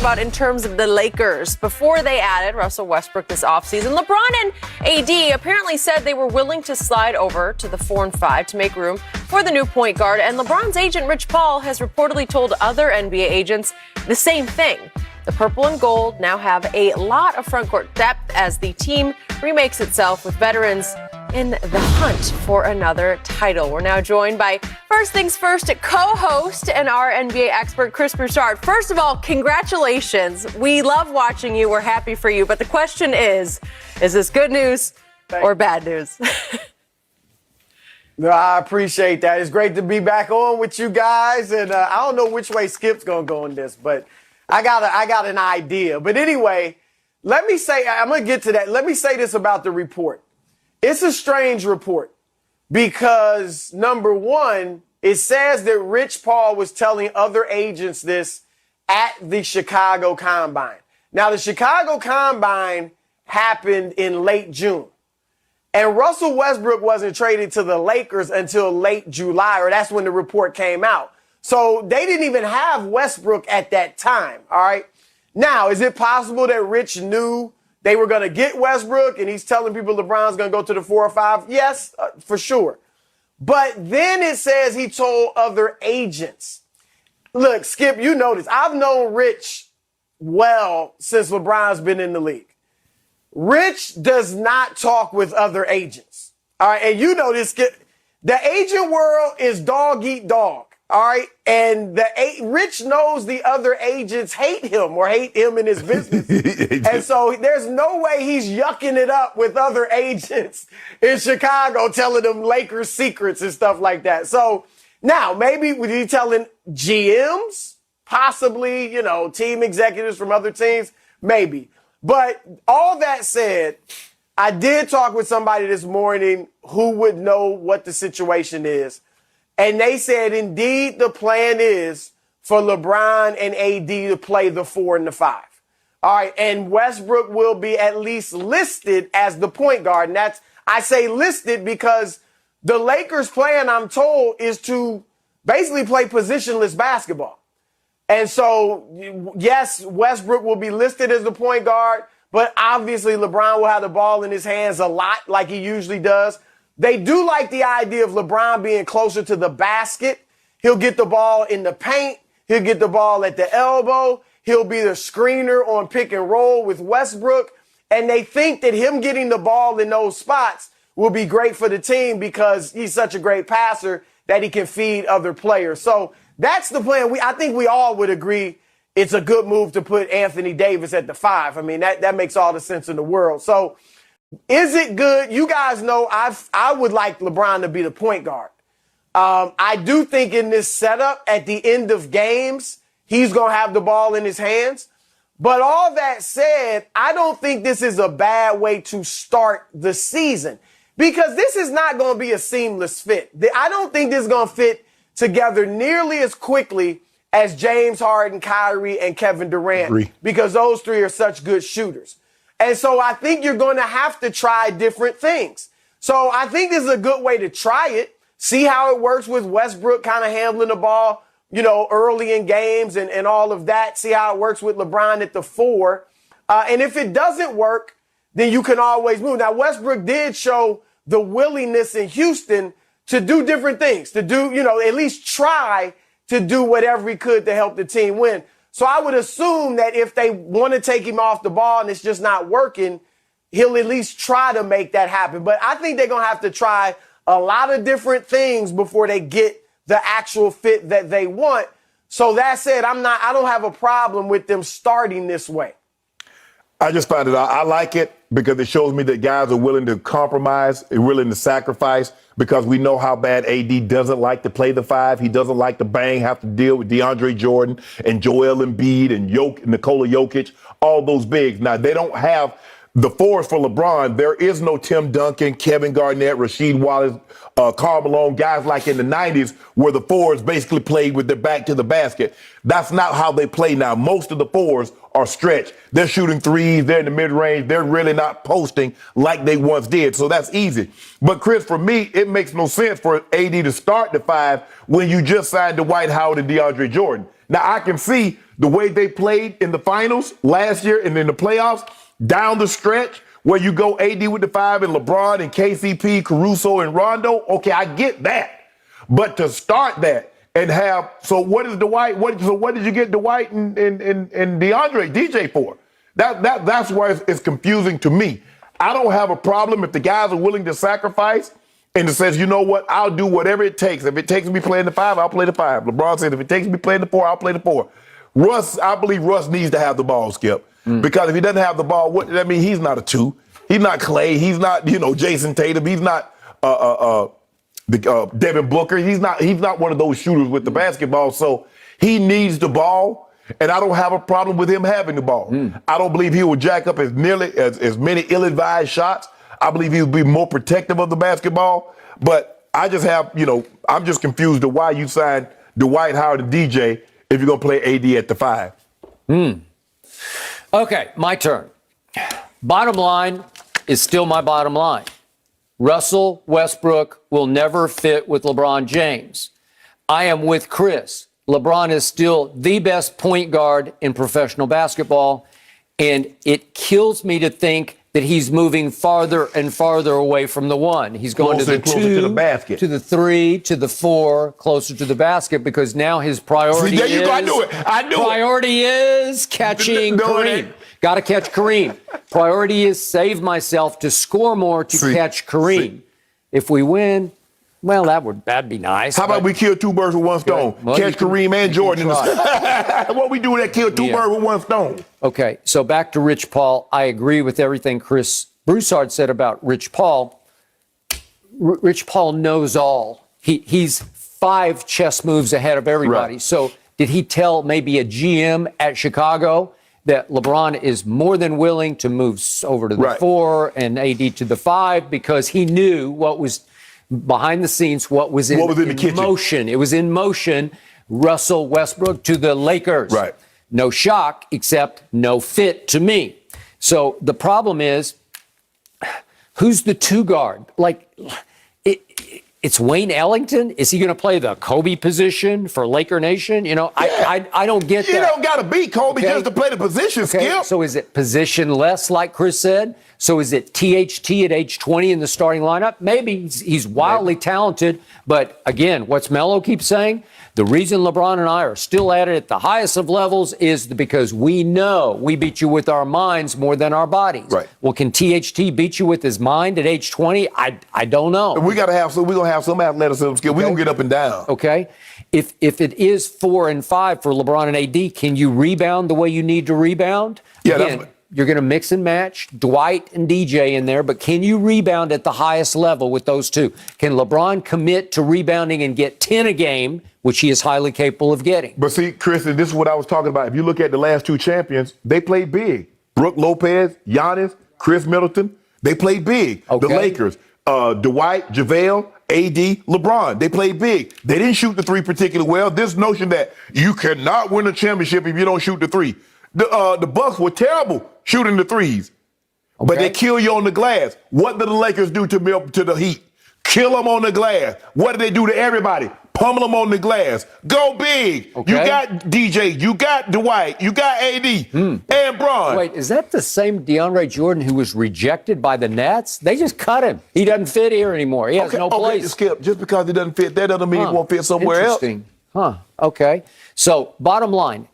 about in terms of the Lakers. Before they added Russell Westbrook this offseason, LeBron and AD apparently said they were willing to slide over to the 4 and 5 to make room for the new point guard. And LeBron's agent, Rich Paul, has reportedly told other NBA agents the same thing. The purple and gold now have a lot of frontcourt depth as the team remakes itself with veterans in the hunt for another title. We're now joined by First Things First co-host and our NBA expert, Chris Broussard. First of all, congratulations. We love watching you. We're happy for you. But the question is this good news or bad news? No, I appreciate that. It's great to be back on with you guys. And I don't know which way Skip's going to go in this, but I got an idea. But anyway, let me say, I'm going to get to that. Let me say this about the report. It's a strange report because, number one, it says that Rich Paul was telling other agents this at the Chicago Combine. Now, the Chicago Combine happened in late June. And Russell Westbrook wasn't traded to the Lakers until late July, or that's when the report came out. So they didn't even have Westbrook at that time, all right? Now, is it possible that Rich knew they were going to get Westbrook and he's telling people LeBron's going to go to the 4 or 5? Yes, for sure. But then it says he told other agents. Look, Skip, you know this. I've known Rich well since LeBron's been in the league. Rich does not talk with other agents. All right. And you know this, Skip. The agent world is dog eat dog. All right. And Rich knows the other agents hate him or hate him in his business. And so there's no way he's yucking it up with other agents in Chicago telling them Lakers secrets and stuff like that. So now maybe was he telling GMs, possibly, team executives from other teams? Maybe. But all that said, I did talk with somebody this morning who would know what the situation is. And they said, indeed, the plan is for LeBron and AD to play the 4 and the 5. All right. And Westbrook will be at least listed as the point guard. And I say listed because the Lakers' plan, I'm told, is to basically play positionless basketball. And so, yes, Westbrook will be listed as the point guard, but obviously LeBron will have the ball in his hands a lot like he usually does. They do like the idea of LeBron being closer to the basket. He'll get the ball in the paint. He'll get the ball at the elbow. He'll be the screener on pick and roll with Westbrook. And they think that him getting the ball in those spots will be great for the team because he's such a great passer that he can feed other players. So that's the plan. I think we all would agree it's a good move to put Anthony Davis at the 5. I mean, that makes all the sense in the world. So is it good? You guys know I would like LeBron to be the point guard. I do think in this setup at the end of games, he's going to have the ball in his hands. But all that said, I don't think this is a bad way to start the season because this is not going to be a seamless fit. I don't think this is going to fit together nearly as quickly as James Harden, Kyrie, and Kevin Durant because those three are such good shooters. And so I think you're going to have to try different things. So I think this is a good way to try it, see how it works with Westbrook kind of handling the ball, early in games and all of that. See how it works with LeBron at the 4. And if it doesn't work, then you can always move. Now, Westbrook did show the willingness in Houston to do different things, to do, at least try to do whatever he could to help the team win. So I would assume that if they want to take him off the ball and it's just not working, he'll at least try to make that happen. But I think they're going to have to try a lot of different things before they get the actual fit that they want. So that said, I don't have a problem with them starting this way. I just found it out. I like it because it shows me that guys are willing to compromise and willing to sacrifice because we know how bad AD doesn't like to play the 5. He doesn't like to have to deal with DeAndre Jordan and Joel Embiid and Nikola Jokic, all those bigs. Now, they don't have the 4s for LeBron. There is no Tim Duncan, Kevin Garnett, Rasheed Wallace, Karl Malone, guys like in the 90s where the 4s basically played with their back to the basket. That's not how they play now. Most of the 4s are stretched. They're shooting 3s. They're in the mid-range. They're really not posting like they once did. So that's easy. But, Chris, for me, it makes no sense for AD to start the 5 when you just signed Dwight Howard and DeAndre Jordan. Now, I can see the way they played in the finals last year and in the playoffs, down the stretch, where you go AD with the 5 and LeBron and KCP, Caruso, and Rondo, okay, I get that. But to start that and have, so what is Dwight, what did you get Dwight and DeAndre, DJ for? That's why it's confusing to me. I don't have a problem if the guys are willing to sacrifice and it says, you know what, I'll do whatever it takes. If it takes me playing the 5, I'll play the 5. LeBron said, if it takes me playing the 4, I'll play the 4. I believe Russ needs to have the ball, Skip. Because if he doesn't have the ball, what I mean, he's not a 2. He's not Clay. He's not, Jason Tatum. He's not Devin Booker. He's not one of those shooters with the basketball. So he needs the ball, and I don't have a problem with him having the ball. I don't believe he will jack up as many ill-advised shots. I believe he will be more protective of the basketball. But I just have, I'm just confused to why you signed Dwight Howard and DJ if you're going to play AD at the 5. Okay, my turn. Bottom line is still my bottom line. Russell Westbrook will never fit with LeBron James. I am with Chris. LeBron is still the best point guard in professional basketball, and it kills me to think that he's moving farther and farther away from the 1. He's going Closer to the 2, to the basket, to the 3, to the 4, closer to the basket, because now his priority See, there you go. I knew it. Priority is catching Kareem. Got to catch Kareem. Priority is save myself to score more to catch Kareem. If we win, well, that'd be nice. How about we kill 2 birds with 1 stone? Well, catch Kareem and Jordan. What we do that kill 2 birds with 1 stone? Okay, so back to Rich Paul. I agree with everything Chris Broussard said about Rich Paul. Rich Paul knows all. He's 5 chess moves ahead of everybody. Right. So did he tell maybe a GM at Chicago that LeBron is more than willing to move over to the 4 and AD to the 5 because he knew what was behind the scenes, what was in the kitchen. Motion. It was in motion. Russell Westbrook to the Lakers. Right. No shock, except no fit to me. So the problem is, who's the 2 guard? It's Wayne Ellington. Is he going to play the Kobe position for Laker Nation? I don't get that. You don't got to beat Kobe just to play the position, Skip. So is it positionless, like Chris said? So is it THT at age 20 in the starting lineup? Maybe he's wildly talented. But again, what's Melo keeps saying? The reason LeBron and I are still at it at the highest of levels is because we know we beat you with our minds more than our bodies. Right. Well, can THT beat you with his mind at age 20? I don't know. We're going to have some athleticism skill. We're going to get up and down. Okay. If it is 4 and 5 for LeBron and AD, can you rebound the way you need to rebound? Yeah, Again, you're going to mix and match Dwight and DJ in there, but can you rebound at the highest level with those 2? Can LeBron commit to rebounding and get 10 a game, which he is highly capable of getting? But see, Chris, and this is what I was talking about. If you look at the last 2 champions, they played big. Brooke Lopez, Giannis, Chris Middleton, they played big. Okay. The Lakers, Dwight, JaVale, AD, LeBron, they played big. They didn't shoot the 3 particularly well. This notion that you cannot win a championship if you don't shoot the 3. The Bucks were terrible shooting the 3s, but they kill you on the glass. What did the Lakers do to the Heat? Kill them on the glass. What did they do to everybody? Pummel them on the glass. Go big. Okay. You got DJ. You got Dwight. You got AD and Bron. Wait, is that the same DeAndre Jordan who was rejected by the Nets? They just cut him. He doesn't fit here anymore. He has no place. Skip. Just because he doesn't fit, that doesn't mean he won't fit somewhere else. Interesting. Okay. So, bottom line,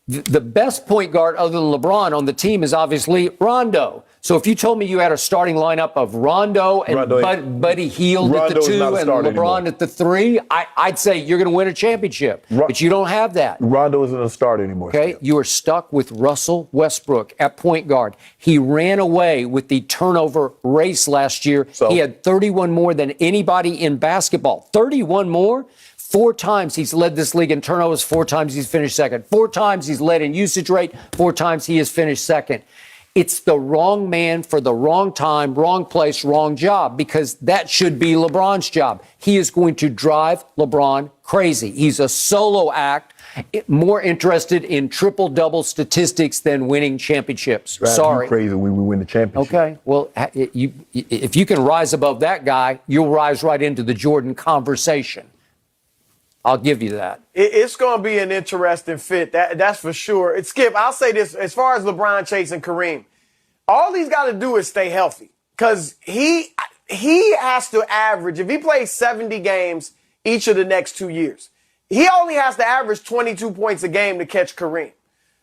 the best point guard other than LeBron on the team is obviously Rondo. So if you told me you had a starting lineup of Rondo and Buddy Hield at the 2 and LeBron anymore at the 3, I'd say you're going to win a championship. But you don't have that. Rondo isn't a starter anymore. Okay, Skip. You are stuck with Russell Westbrook at point guard. He ran away with the turnover race last year. So, he had 31 more than anybody in basketball. 31 more? 4 times he's led this league in turnovers, 4 times he's finished second. 4 times he's led in usage rate, 4 times he has finished second. It's the wrong man for the wrong time, wrong place, wrong job, because that should be LeBron's job. He is going to drive LeBron crazy. He's a solo act, more interested in triple-double statistics than winning championships. Sorry. Crazy when we win the championship. Okay, well, if you can rise above that guy, you'll rise right into the Jordan conversation. I'll give you that. It's going to be an interesting fit. That's for sure. Skip, I'll say this. As far as LeBron chasing Kareem, all he's got to do is stay healthy. Because he has to average, if he plays 70 games each of the next 2 years, he only has to average 22 points a game to catch Kareem.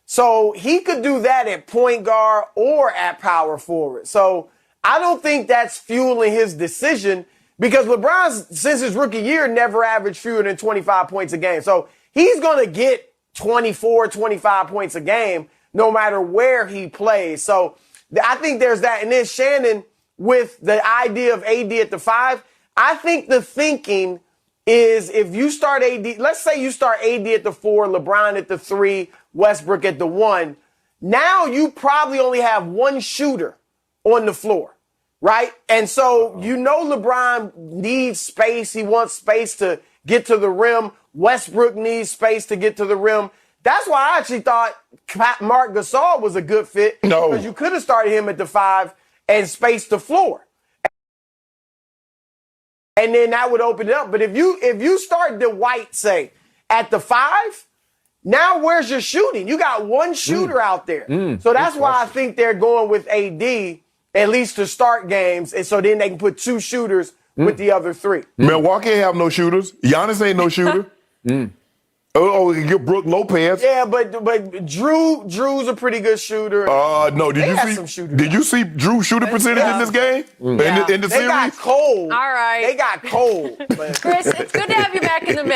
So he could do that at point guard or at power forward. So I don't think that's fueling his decision because LeBron, since his rookie year, never averaged fewer than 25 points a game. So he's going to get 24, 25 points a game no matter where he plays. So I think there's that. And then Shannon, with the idea of AD at the 5, I think the thinking is if you start AD, let's say you start AD at the 4, LeBron at the 3, Westbrook at the 1. Now you probably only have one shooter on the floor, right? And so you know LeBron needs space. He wants space to get to the rim. Westbrook needs space to get to the rim. That's why I actually thought Marc Gasol was a good fit. No. Because you could have started him at the 5 and spaced the floor. And then that would open it up. But if you start Dwight, say, at the 5, now where's your shooting? You got one shooter out there. So that's why I think they're going with AD, at least to start games, and so then they can put 2 shooters with the other 3. Milwaukee ain't have no shooters. Giannis ain't no shooter. You're Brooke Lopez. Yeah, but Drew's a pretty good shooter. No. Did you see Drew shooting percentage in this game? In the They series? got cold. All right. They got cold. Chris, it's good to have you back in the mix.